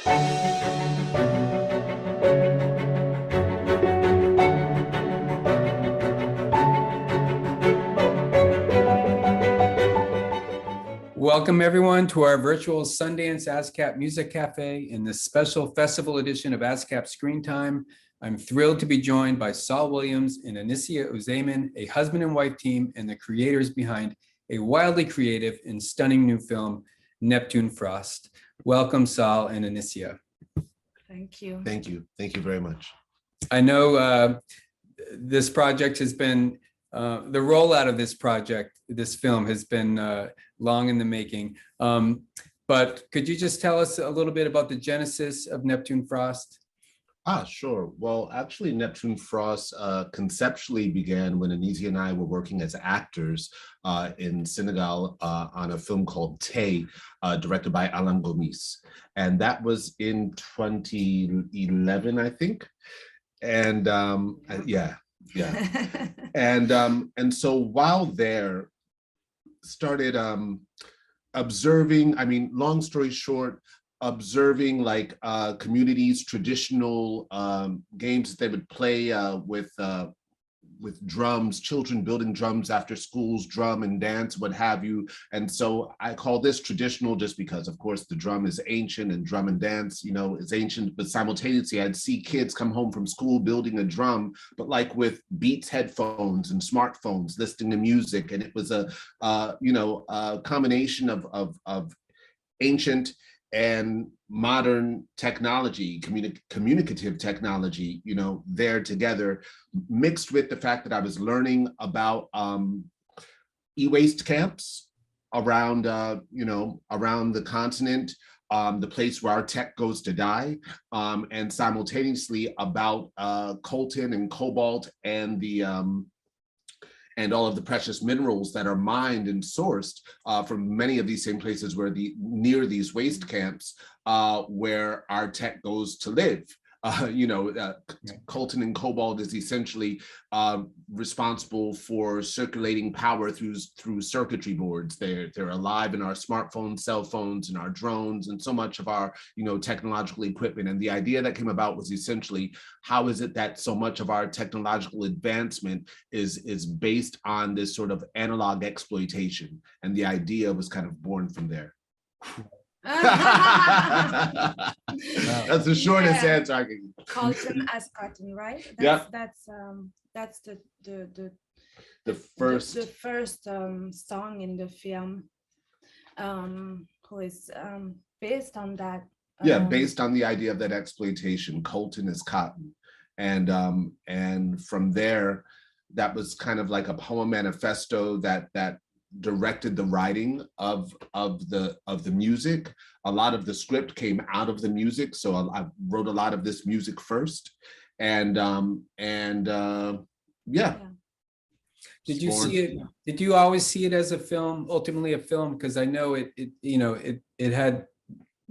Welcome everyone to our virtual Sundance ASCAP Music Café in this special festival edition of ASCAP Screen Time. I'm thrilled to be joined by Saul Williams and Anisia Uzeyman, a husband and wife team and the creators behind a wildly creative and stunning new film, Neptune Frost. Welcome, Saul and Anisia. Thank you. Thank you. Thank you very much. I know this project has been, the rollout of this project, this film has been long in the making. But could you just tell us a little bit about the genesis of Neptune Frost? Sure. Well, actually, Neptune Frost conceptually began when Anisia and I were working as actors in Senegal on a film called Tay, directed by Alain Gomis. And that was in 2011, I think. And yeah. And so while there, started observing, I mean, long story short, observing like communities, traditional games that they would play with drums, children building drums after schools, drum and dance, what have you. And so I call this traditional just because, of course, the drum is ancient and drum and dance, you know, is ancient, but simultaneously I'd see kids come home from school building a drum, but like with Beats headphones and smartphones, listening to music. And it was a combination of ancient and modern technology, communicative technology, you know, there together, mixed with the fact that I was learning about e-waste camps around, around the continent, the place where our tech goes to die, and simultaneously about coltan and cobalt and the and all of the precious minerals that are mined and sourced from many of these same places where near these waste camps where our tech goes to live. Coltan and cobalt is essentially responsible for circulating power through circuitry boards. They're alive in our smartphones, cell phones, and our drones, and so much of our technological equipment. And the idea that came about was essentially, how is it that so much of our technological advancement is based on this sort of analog exploitation? And the idea was kind of born from there. That's the shortest answer I can. Coltan as cotton, right? That's the first song in the film, who is based on that. Based on the idea of that exploitation. Coltan is cotton, and from there, that was kind of like a poem manifesto that directed the writing of the music. A lot of the script came out of the music, so I wrote a lot of this music first, and yeah. Did you see it? Did you always see it as a film, ultimately a film? Because I know it had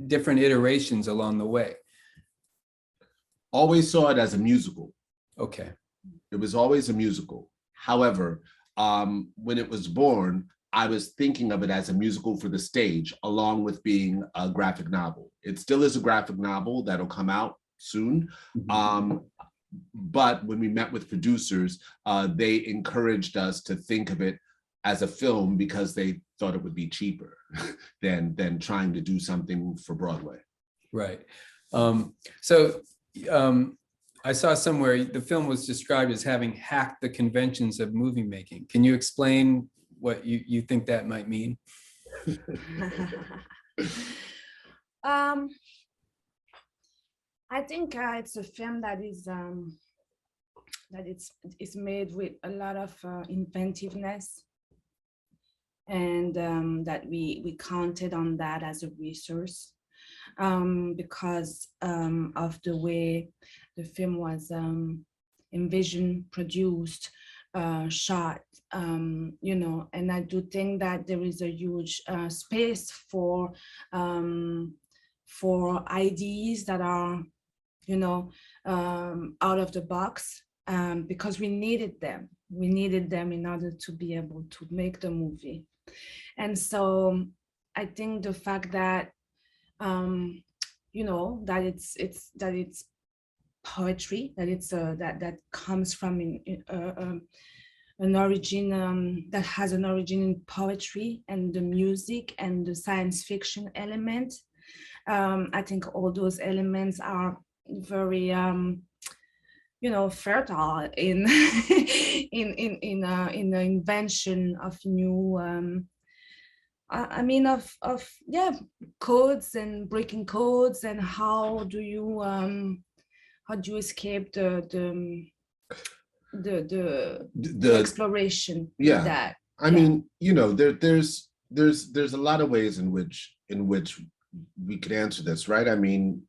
different iterations along the way. Always saw it as a musical. Okay. It was always a musical. However, when it was born, I was thinking of it as a musical for the stage, along with being a graphic novel. It still is a graphic novel that'll come out soon. Mm-hmm. But when we met with producers, they encouraged us to think of it as a film because they thought it would be cheaper than trying to do something for Broadway. Right. I saw somewhere the film was described as having hacked the conventions of movie making. Can you explain what you think that might mean? I think it's a film that it's made with a lot of inventiveness, and that we counted on that as a resource. Because of the way the film was envisioned, produced, shot, and I do think that there is a huge space for ideas that are, out of the box, because we needed them. We needed them in order to be able to make the movie. And so I think the fact that you know, that it's poetry, that it's that comes from an origin, that has an origin in poetry and the music and the science fiction element. I think all those elements are very fertile in in the invention of new I mean of yeah, codes and breaking codes, and how do you escape the exploration with that. I mean, you know, there's a lot of ways in which we could answer this, right? I mean,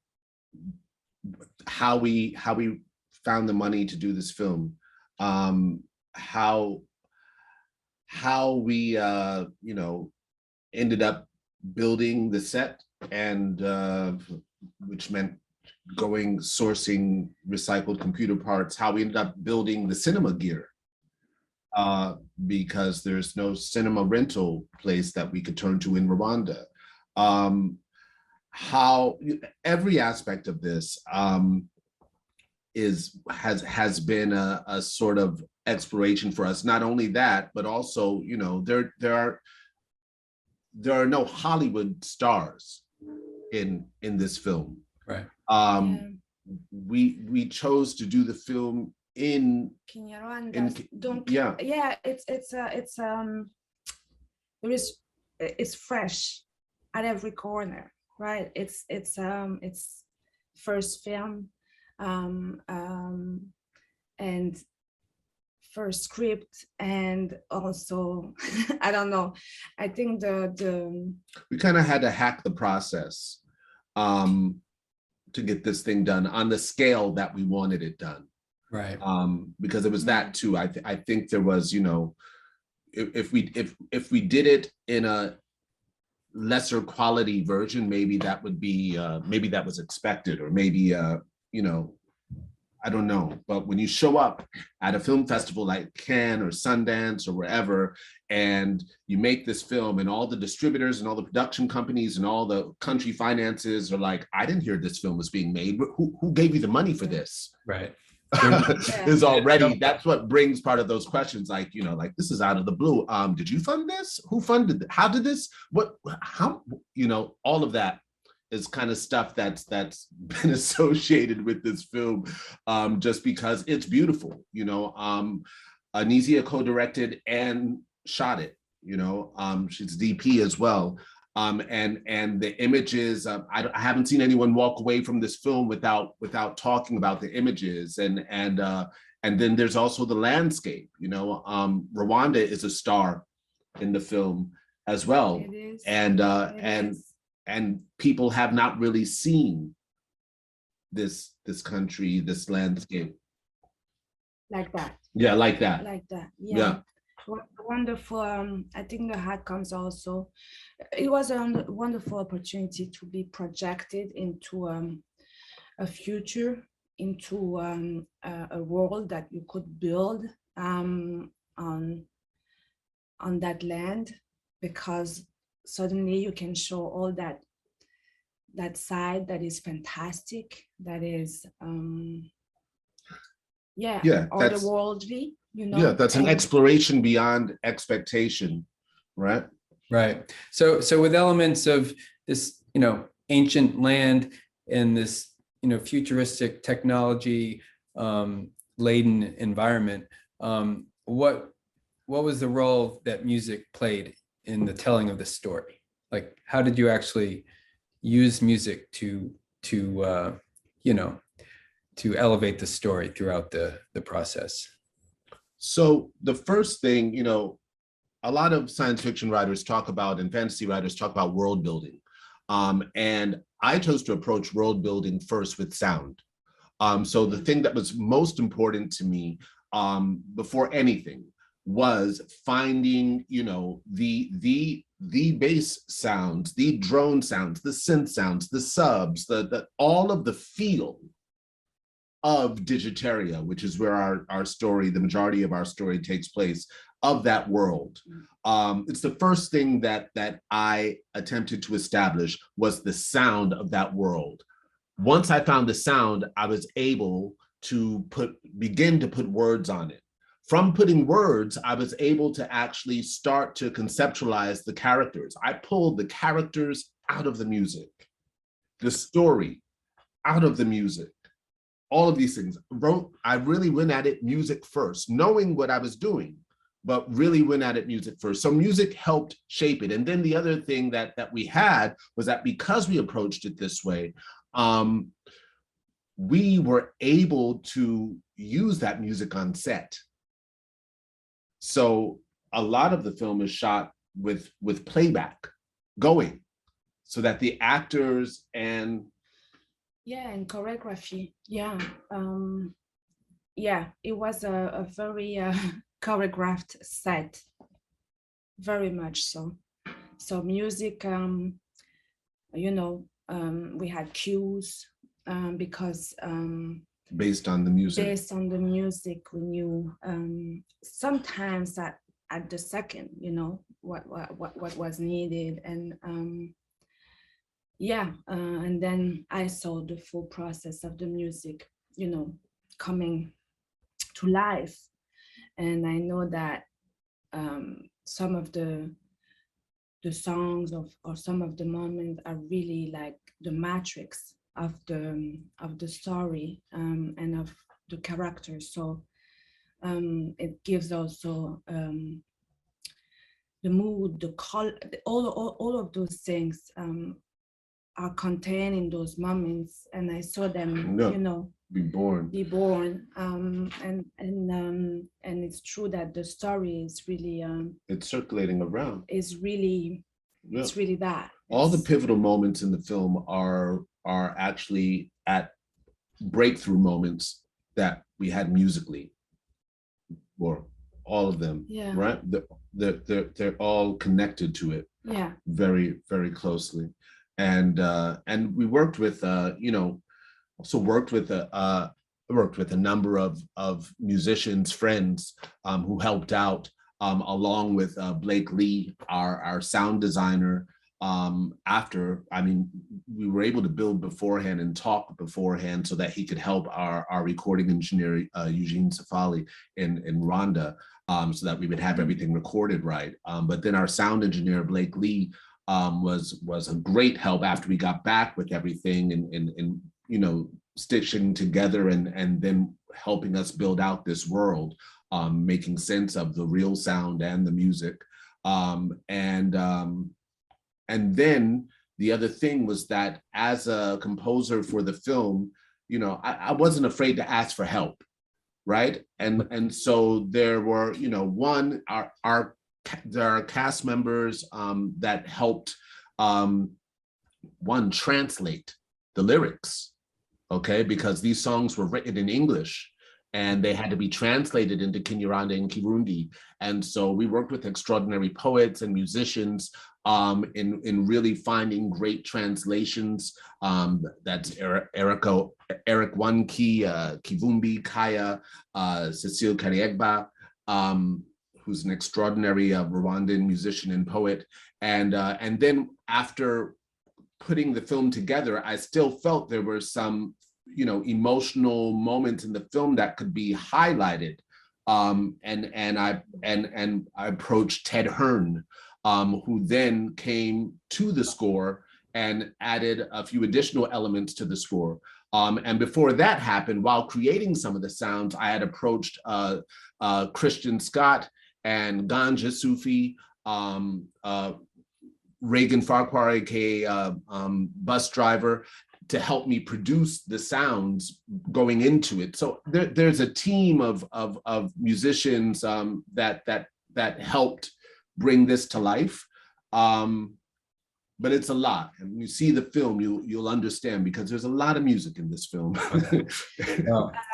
how we found the money to do this film, how we you know, ended up building the set, and which meant sourcing recycled computer parts, how we ended up building the cinema gear, because there's no cinema rental place that we could turn to in Rwanda. How every aspect of this has been a sort of exploration for us. Not only that, but also, you know, there are no Hollywood stars in this film. Right. We chose to do the film in Kinyarwanda. Yeah, it's fresh at every corner, right? It's first film, and first script, and also I don't know, I think the we kind of had to hack the process to get this thing done on the scale that we wanted it done. Right. Because it was that too. I think there was, you know, if we did it in a lesser quality version, maybe that would be maybe that was expected, or maybe you know, I don't know. But when you show up at a film festival like Cannes or Sundance or wherever, and you make this film, and all the distributors and all the production companies and all the country finances are like, I didn't hear this film was being made. Who gave you the money for this? Right. Is already, that's what brings part of those questions, like, you know, like, this is out of the blue. Did you fund this? Who funded it? How did this? How, you know, all of that is kind of stuff that's been associated with this film, just because it's beautiful. You know, Anisia co-directed and shot it. You know, she's DP as well. And the images, I haven't seen anyone walk away from this film without talking about the images, and then there's also the landscape. You know, Rwanda is a star in the film as well. It is. And people have not really seen this country, this landscape like that. Yeah, like that. Like that. Yeah. Wonderful. I think the hat comes also. It was a wonderful opportunity to be projected into a future, into a world that you could build on that land, because suddenly you can show all that side that is fantastic, that is otherworldly, you know. Yeah, that's an exploration beyond expectation, right? Right. So with elements of this, you know, ancient land and this, you know, futuristic technology laden environment, what was the role that music played in the telling of the story? Like, how did you actually use music to you know, to elevate the story throughout the process? So the first thing, you know, a lot of science fiction writers talk about, and fantasy writers talk about world building. And I chose to approach world building first with sound. So the thing that was most important to me before anything was finding, you know, the bass sounds, the drone sounds, the synth sounds, the subs, the all of the feel of Digitaria, which is where our story, the majority of our story takes place, of that world. It's the first thing that I attempted to establish, was the sound of that world. once I found the sound, I was able to begin to put words on it. From putting words, I was able to actually start to conceptualize the characters. I pulled the characters out of the music, the story out of the music, all of these things. I really went at it music first, knowing what I was doing, but really went at it music first. So music helped shape it. And then the other thing that we had was that because we approached it this way, we were able to use that music on set. So a lot of the film is shot with playback going, so that the actors and choreography. It was a very choreographed set, very much so. So music, we had cues because based on the music. Based on the music, we knew sometimes that at the second, what was needed, and and then I saw the full process of the music, coming to life, and I know that some of the songs or some of the moments are really like the matrix of the story and of the characters. So it gives also the mood, the color, all of those things are contained in those moments, and I saw them, be born. And it's true that the story is really it's circulating around. It's really that. All the pivotal moments in the film are actually at breakthrough moments that we had musically, or all of them, right? They're all connected to it, very, very closely. And we worked with also worked with a number of musicians, friends who helped out, along with Blake Lee, our sound designer. We were able to build beforehand and talk beforehand so that he could help our recording engineer, Eugene Safali in Rwanda, so that we would have everything recorded right. But then our sound engineer, Blake Lee, was a great help after we got back with everything and stitching together and then helping us build out this world, making sense of the real sound and the music. And then the other thing was that as a composer for the film, I wasn't afraid to ask for help, right? And so there were, there are cast members that helped, one, translate the lyrics, okay? Because these songs were written in English and they had to be translated into Kinyarwanda and Kirundi. And so we worked with extraordinary poets and musicians in really finding great translations. That's Eric Wanki, Kivumbi, Kaya, Cecile Kariegba, who's an extraordinary Rwandan musician and poet. And then after putting the film together, I still felt there were some emotional moments in the film that could be highlighted. And I approached Ted Hearn, who then came to the score and added a few additional elements to the score. And before that happened, while creating some of the sounds, I had approached Christian Scott and Ganja Sufi, Reagan Farquhar, aka bus driver, to help me produce the sounds going into it. So there's a team of musicians that helped bring this to life. But it's a lot. And when you see the film, you'll understand, because there's a lot of music in this film. A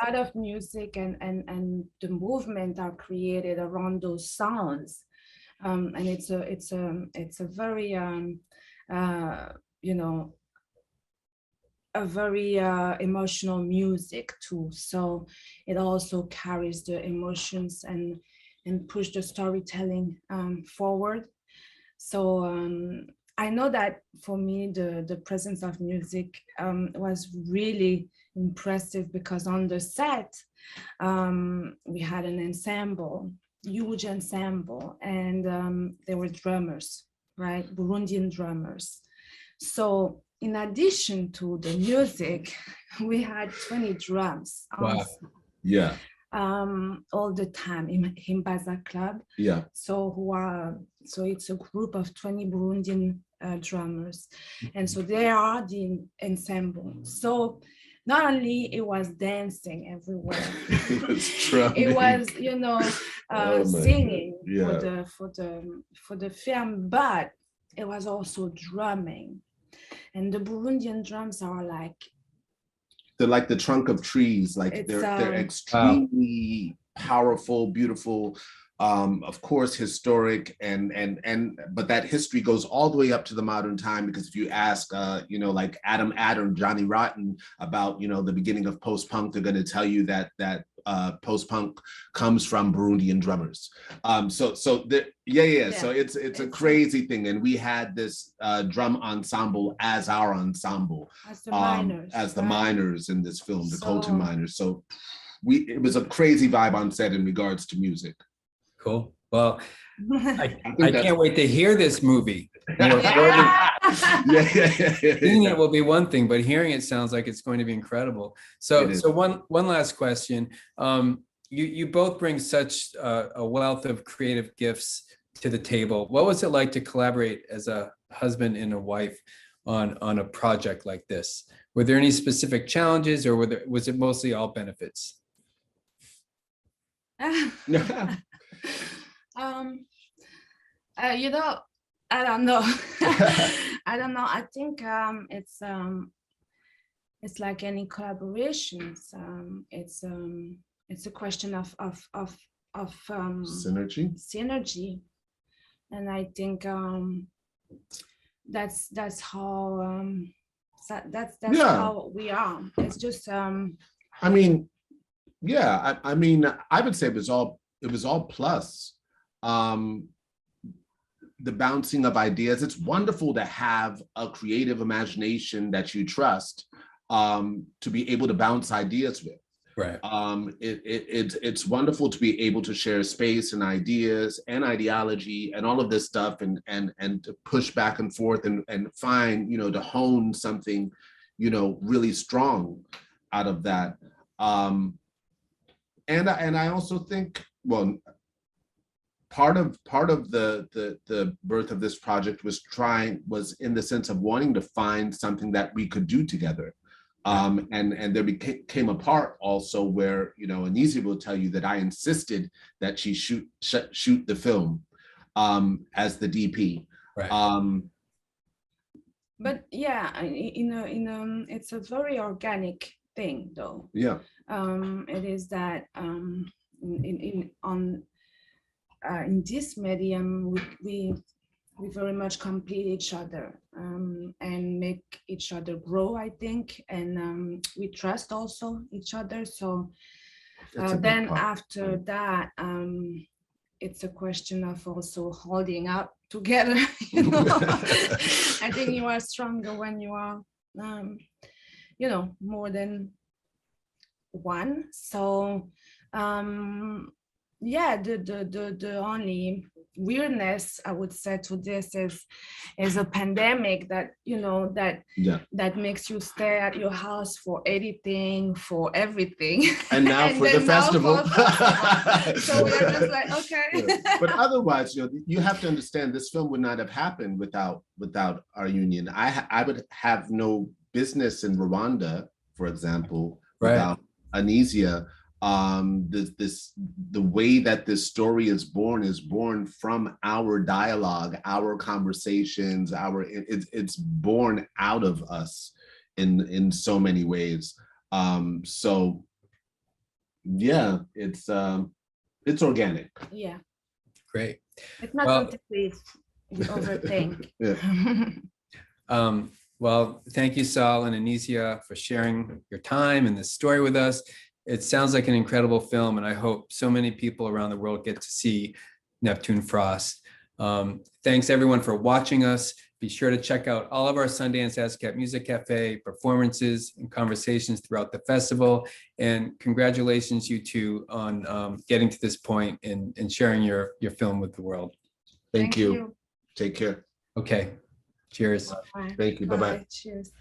lot of music and the movement are created around those sounds. And it's a very a very emotional music too. So it also carries the emotions and push the storytelling forward. So I know that for me, the presence of music was really impressive, because on the set, we had an ensemble, huge ensemble, and there were drummers, right? Burundian drummers. So in addition to the music, we had 20 drums on Wow. Yeah. all the time in Himbaza Club. Yeah. So it's a group of 20 Burundian drummers, and so they are the ensemble. So not only it was dancing everywhere, it was, you know, singing for the film, but it was also drumming. And the Burundian drums are like, they're like the trunk of trees, like they're extremely powerful, beautiful, of course historic, but that history goes all the way up to the modern time, because if you ask you know, like Adam, Johnny Rotten about, you know, the beginning of post-punk, they're going to tell you that post-punk comes from Burundian drummers. So so it's a crazy thing, and we had this drum ensemble as our ensemble, as the miners, as the miners in this film, the Colton miners. So it was a crazy vibe on set in regards to music. Cool. Well, I can't wait to hear this movie. Seeing it will be one thing, but hearing it sounds like it's going to be incredible. So one last question. You both bring such a wealth of creative gifts to the table. What was it like to collaborate as a husband and a wife on a project like this? Were there any specific challenges, or was it mostly all benefits? You know, I don't know. I don't know. I think it's like any collaborations. It's a question of synergy, and I think that's how how we are. It's just I mean, yeah, I mean, I would say it was all plus. The bouncing of ideas. It's wonderful to have a creative imagination that you trust to be able to bounce ideas with. Right. It's wonderful to be able to share space and ideas and ideology and all of this stuff, and to push back and forth and find, you know, to hone something, you know, really strong out of that. And I also think, well, part of the birth of this project was in the sense of wanting to find something that we could do together. And there came a part also where, you know, Anisia will tell you that I insisted that she shoot the film as the DP. Right. But yeah, it's a very organic thing, though. Yeah. It is that in this medium, we very much complete each other and make each other grow, I think, and we trust also each other. So then after that, it's a question of also holding up together. You know, I think you are stronger when you are, you know, more than one. So yeah, the only weirdness I would say to this is a pandemic that, you know, that makes you stay at your house for editing, for everything, and now for the festival. So we're just like, okay. Yeah. But otherwise, you know, you have to understand, this film would not have happened without our union. I would have no business in Rwanda, for example, without Anisia. The way that this story is born from our dialogue, our conversations, it's born out of us in so many ways. So yeah, it's organic. Yeah. Great. It's not something we overthink. Yeah. Well, thank you, Saul and Anisia, for sharing your time and this story with us. It sounds like an incredible film, and I hope so many people around the world get to see Neptune Frost. Thanks everyone for watching us. Be sure to check out all of our Sundance ASCAP Music Cafe performances and conversations throughout the festival. And congratulations, you two, on getting to this point and sharing your film with the world. Thank you. Take care. Okay, cheers. Bye. Thank you. Bye-bye. Cheers.